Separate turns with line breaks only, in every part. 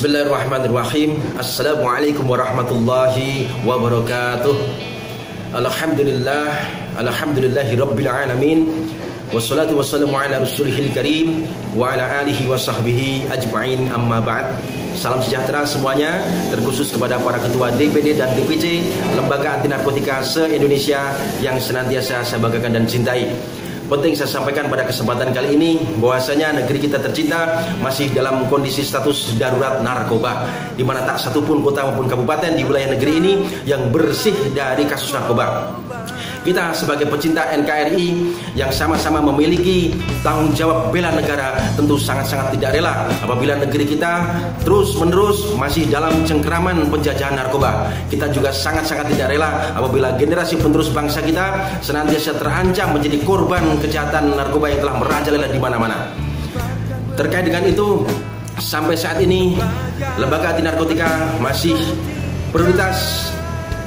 Bismillahirrahmanirrahim. Assalamualaikum warahmatullahi wabarakatuh. Alhamdulillahi rabbil alamin. Wassalatu wassalamu ala rasulihil karim wa ala alihi wa sahbihi ajma'in, amma ba'd. Salam sejahtera semuanya, terkhusus kepada para ketua DPD dan DPC Lembaga Anti Narkotika se-Indonesia yang senantiasa saya banggakan dan cintai. Penting saya sampaikan pada kesempatan kali ini bahwasanya negeri kita tercinta masih dalam kondisi status darurat narkoba, di mana tak satupun kota maupun kabupaten di wilayah negeri ini yang bersih dari kasus narkoba. Kita sebagai pecinta NKRI yang sama-sama memiliki tanggung jawab bela negara tentu sangat-sangat tidak rela apabila negeri kita terus-menerus masih dalam cengkeraman penjajahan narkoba. Kita juga sangat-sangat tidak rela apabila generasi penerus bangsa kita senantiasa terancam menjadi korban kejahatan narkoba yang telah merajalela di mana-mana. Terkait dengan itu, sampai saat ini Lembaga Anti Narkotika masih prioritas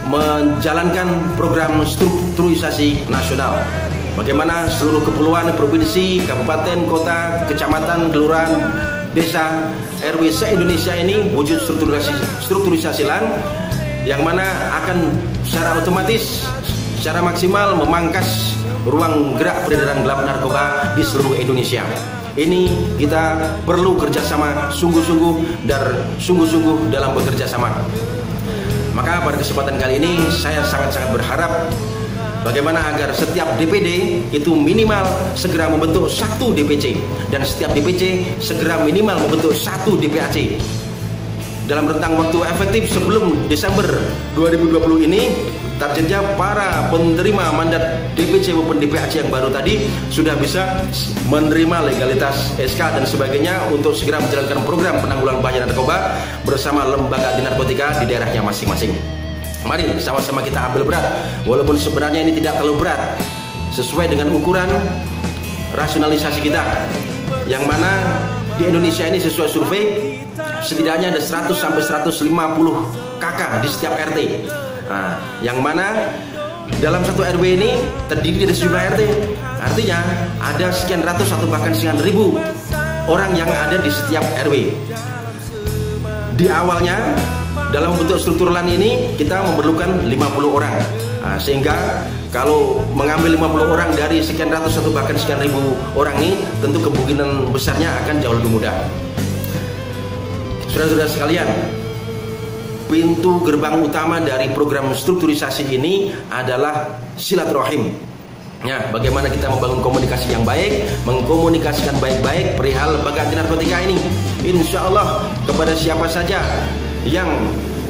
menjalankan program strukturisasi nasional. Bagaimana seluruh kepulauan, provinsi, kabupaten, kota, kecamatan, kelurahan, desa, RW se-Indonesia ini wujud strukturisasi LAN yang mana akan secara otomatis, secara maksimal memangkas ruang gerak peredaran gelap narkoba di seluruh Indonesia. Ini kita perlu kerjasama sungguh-sungguh dan sungguh-sungguh dalam bekerja sama. Maka pada kesempatan kali ini saya sangat-sangat berharap bagaimana agar setiap DPD itu minimal segera membentuk satu DPC dan setiap DPC segera minimal membentuk satu DPAC. Dalam rentang waktu efektif sebelum Desember 2020 ini, targetnya para penerima mandat DPC maupun DPAC yang baru tadi sudah bisa menerima legalitas SK dan sebagainya untuk segera menjalankan program penanggulangan bahaya narkoba bersama Lembaga Anti Narkotika di daerahnya masing-masing. Mari sama-sama kita ambil berat, walaupun sebenarnya ini tidak terlalu berat, sesuai dengan ukuran rasionalisasi kita, yang mana di Indonesia ini sesuai survei setidaknya ada 100 sampai 150 KK di setiap RT. Nah, yang mana dalam satu RW ini terdiri dari sejumlah RT. Artinya ada sekian ratus atau bahkan sekian ribu orang yang ada di setiap RW. Di awalnya dalam bentuk struktur LAN ini kita memerlukan 50 orang. Nah, sehingga kalau mengambil 50 orang dari sekian ratus atau bahkan sekian ribu orang ini, tentu kemungkinan besarnya akan jauh lebih mudah. Saudara-saudara sekalian, pintu gerbang utama dari program strukturisasi ini adalah silaturahim. Ya, bagaimana kita membangun komunikasi yang baik, mengkomunikasikan baik-baik perihal Lembaga Anti Narkotika ini. Insya Allah kepada siapa saja yang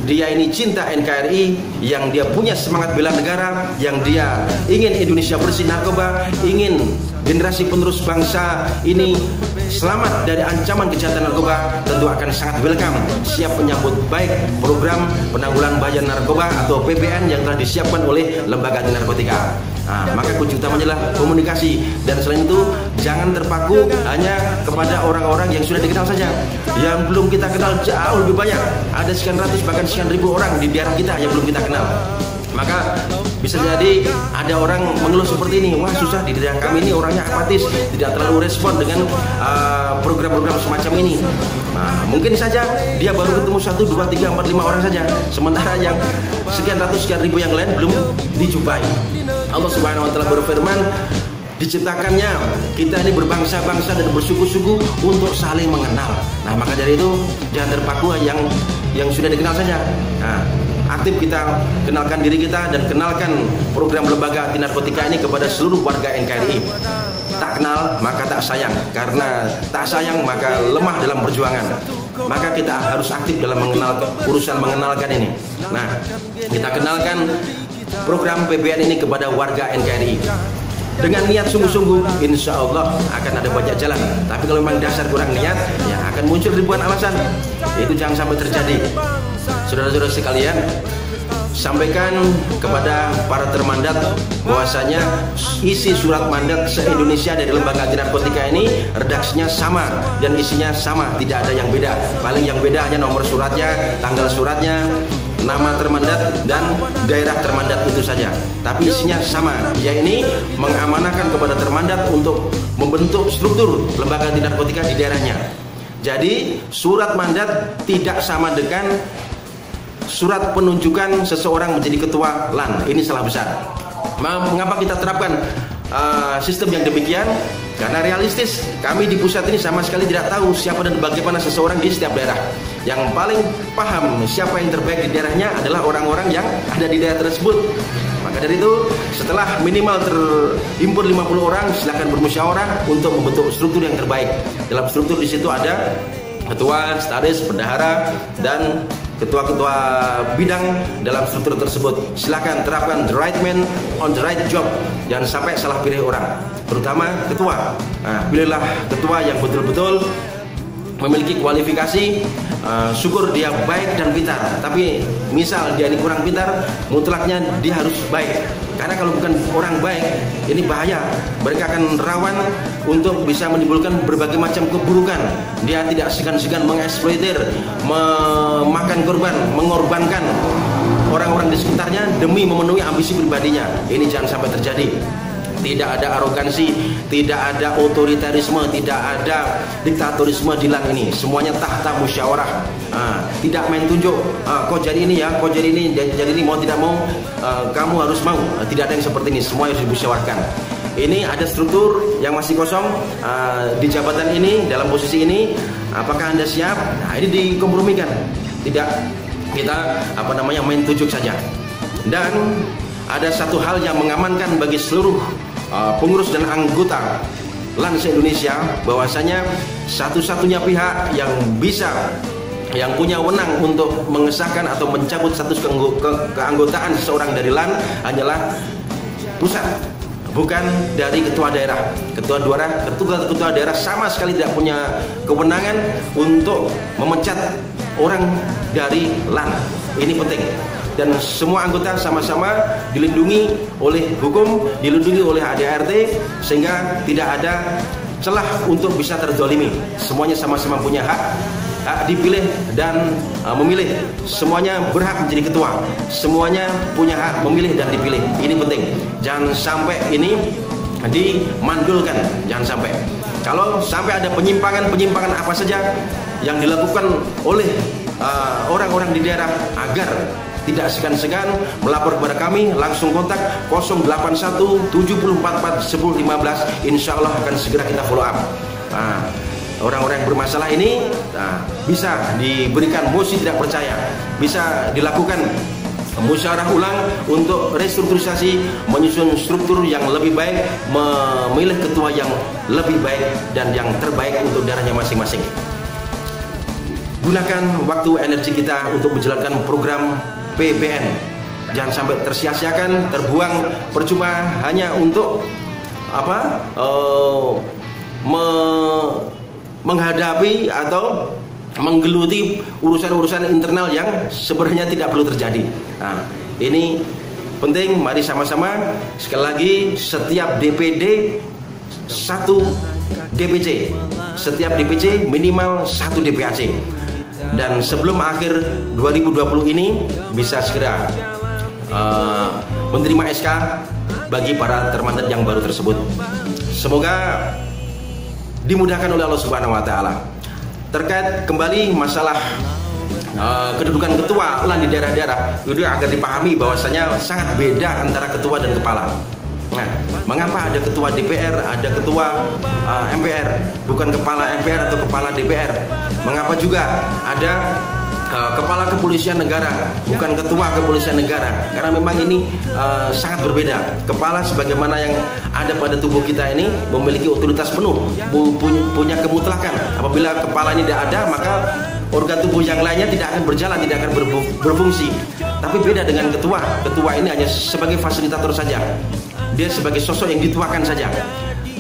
dia ini cinta NKRI, yang dia punya semangat bela negara, yang dia ingin Indonesia bersih narkoba, ingin generasi penerus bangsa ini selamat dari ancaman kejahatan narkoba, tentu akan sangat welcome, siap menyambut baik program penanggulangan bahaya narkoba atau PPN yang telah disiapkan oleh Lembaga Anti Narkotika. Nah, maka kunci utamanya adalah komunikasi, dan selain itu jangan terpaku hanya kepada orang-orang yang sudah dikenal saja. Yang belum kita kenal jauh lebih banyak, ada sekian ratus bahkan sekian ribu orang di daerah kita yang belum kita kenal. Maka bisa jadi ada orang mengeluh seperti ini, wah susah di daerah kami ini orangnya apatis, tidak terlalu respon dengan program-program semacam ini. Nah, mungkin saja dia baru ketemu 1, 2, 3, 4, 5 orang saja, sementara yang sekian ratus sekian ribu yang lain belum dijumpai. Allah Subhanahu wa taala berfirman, diciptakannya kita ini berbangsa-bangsa dan bersuku-suku untuk saling mengenal. Nah, maka dari itu jangan terpaku yang sudah dikenal saja. Nah, aktif kita kenalkan diri kita dan kenalkan program Lembaga Anti Narkotika ini kepada seluruh warga NKRI. Tak kenal maka tak sayang, karena tak sayang maka lemah dalam perjuangan. Maka kita harus aktif dalam urusan mengenalkan ini. Nah, kita kenalkan program PPN ini kepada warga NKRI. Dengan niat sungguh-sungguh, insya Allah akan ada banyak jalan. Tapi kalau memang dasar kurang niat, ya akan muncul ribuan alasan. Itu jangan sampai terjadi. Saudara-saudara sekalian, sampaikan kepada para termandat bahwasanya isi surat mandat se-Indonesia dari Lembaga Anti Narkotika ini redaksinya sama dan isinya sama, tidak ada yang beda. Paling yang beda hanya nomor suratnya, tanggal suratnya, nama termandat dan daerah termandat, itu saja. Tapi isinya sama, yaitu mengamanahkan kepada termandat untuk membentuk struktur Lembaga Anti Narkotika di daerahnya. Jadi surat mandat tidak sama dengan surat penunjukan seseorang menjadi ketua LAN. Ini salah besar. Mengapa kita terapkan sistem yang demikian? Karena realistis, kami di pusat ini sama sekali tidak tahu siapa dan bagaimana seseorang di setiap daerah. Yang paling paham siapa yang terbaik di daerahnya adalah orang-orang yang ada di daerah tersebut. Maka dari itu, setelah minimal terhimpun 50 orang, silakan bermusyawarah untuk membentuk struktur yang terbaik. Dalam struktur di situ ada ketua, sekretaris, bendahara, dan ketua-ketua bidang dalam struktur tersebut. Silakan terapkan the right man on the right job. Jangan sampai salah pilih orang, terutama ketua. Pilihlah ketua yang betul-betul memiliki kualifikasi. Syukur dia baik dan pintar, tapi misal dia ini kurang pintar, mutlaknya dia harus baik. Karena kalau bukan orang baik, ini bahaya. Mereka akan rawan untuk bisa menimbulkan berbagai macam keburukan. Dia tidak segan-segan mengeksploitir, memakan korban, mengorbankan orang-orang di sekitarnya demi memenuhi ambisi pribadinya. Ini jangan sampai terjadi. Tidak ada arogansi, tidak ada otoritarisme, tidak ada diktatorisme di LAN ini. Semuanya tahta musyawarah. Tidak main tunjuk. Kau jadi ini ya, kau jadi ini, jadi ini, mau tidak mau, kamu harus mau. Tidak ada yang seperti ini. Semua harus dimusyawarahkan. Ini ada struktur yang masih kosong di jabatan ini, dalam posisi ini. Apakah Anda siap? Nah, ini dikompromikan. Tidak kita main tunjuk saja. Dan ada satu hal yang mengamankan bagi seluruh pengurus dan anggota LAN se-Indonesia, bahwasanya satu-satunya pihak yang punya wewenang untuk mengesahkan atau mencabut status keanggotaan seseorang dari LAN hanyalah pusat, bukan dari ketua daerah. Ketua daerah sama sekali tidak punya kewenangan untuk memecat orang dari LAN. Ini penting. Dan semua anggota sama-sama dilindungi oleh hukum, dilindungi oleh ADART, sehingga tidak ada celah untuk bisa terzolimi. Semuanya sama-sama punya hak dipilih dan memilih. Semuanya berhak menjadi ketua. Semuanya punya hak memilih dan dipilih. Ini penting. Jangan sampai ini dimandulkan. Jangan sampai. Kalau sampai ada penyimpangan apa saja yang dilakukan oleh orang-orang di daerah, agar tidak segan-segan melapor kepada kami, langsung kontak 081 7044 1015. Insya Allah akan segera kita follow up. Orang-orang yang bermasalah ini bisa diberikan mosi tidak percaya, bisa dilakukan musyawarah ulang untuk restrukturisasi, menyusun struktur yang lebih baik, memilih ketua yang lebih baik dan yang terbaik untuk daerahnya masing-masing. Gunakan waktu energi kita untuk menjalankan program PBN. Jangan sampai tersia-siakan, terbuang percuma hanya untuk menghadapi atau menggeluti urusan-urusan internal yang sebenarnya tidak perlu terjadi. Ini penting. Mari sama-sama, sekali lagi, setiap DPD 1 DPC, setiap DPC minimal 1 DPAC. Dan sebelum akhir 2020 ini bisa segera menerima SK bagi para termandat yang baru tersebut. Semoga dimudahkan oleh Allah Subhanahu wa taala. Terkait kembali masalah kedudukan ketua LAN di daerah-daerah, itu agar dipahami bahwasanya sangat beda antara ketua dan kepala. Nah, mengapa ada ketua DPR, ada ketua MPR, bukan kepala MPR atau kepala DPR? Mengapa juga ada kepala kepolisian negara, bukan ketua kepolisian negara? Karena memang ini sangat berbeda. Kepala sebagaimana yang ada pada tubuh kita ini memiliki otoritas penuh, punya kemutlakan. Apabila kepala ini tidak ada, maka organ tubuh yang lainnya tidak akan berjalan, tidak akan berfungsi. Tapi beda dengan ketua. Ketua ini hanya sebagai fasilitator saja. Dia sebagai sosok yang dituakan saja.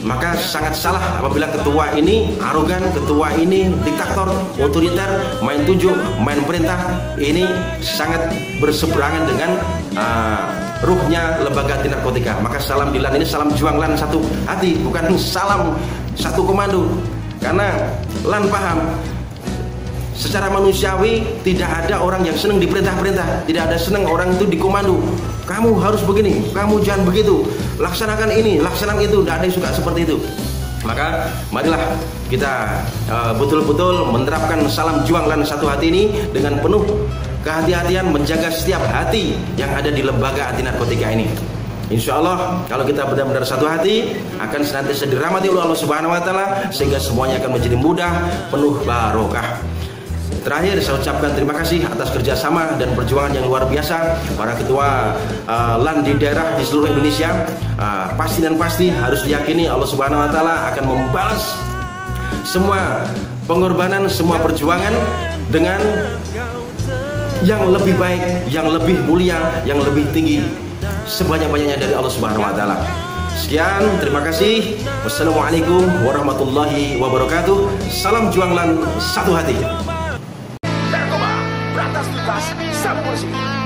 Maka sangat salah apabila ketua ini arogan, ketua ini diktator, otoriter, main tunjuk, main perintah. Ini sangat berseberangan dengan ruhnya lembaga anti narkotika. Maka salam di LAN ini salam juang LAN satu hati, bukan salam satu komando. Karena LAN paham, secara manusiawi tidak ada orang yang senang diperintah-perintah, tidak ada senang orang itu dikomando. Kamu harus begini, kamu jangan begitu, laksanakan ini, laksanakan itu. Tidak ada yang suka seperti itu. Maka marilah kita betul-betul menerapkan salam juang lan satu hati ini dengan penuh kehati-hatian, menjaga setiap hati yang ada di lembaga anti narkotika ini. Insya Allah kalau kita benar-benar satu hati akan senantiasa dirahmati oleh Allah Subhanahu Wa Taala, sehingga semuanya akan menjadi mudah, penuh barokah. Terakhir saya ucapkan terima kasih atas kerjasama dan perjuangan yang luar biasa para ketua LAN di daerah di seluruh Indonesia. Pasti dan pasti harus diyakini Allah Subhanahu Wa Taala akan membalas semua pengorbanan, semua perjuangan dengan yang lebih baik, yang lebih mulia, yang lebih tinggi, sebanyak-banyaknya dari Allah Subhanahu Wa Taala. Sekian, terima kasih. Wassalamualaikum warahmatullahi wabarakatuh. Salam juang lan satu hati.
Narkoba, berantas tuntas, sama polisi.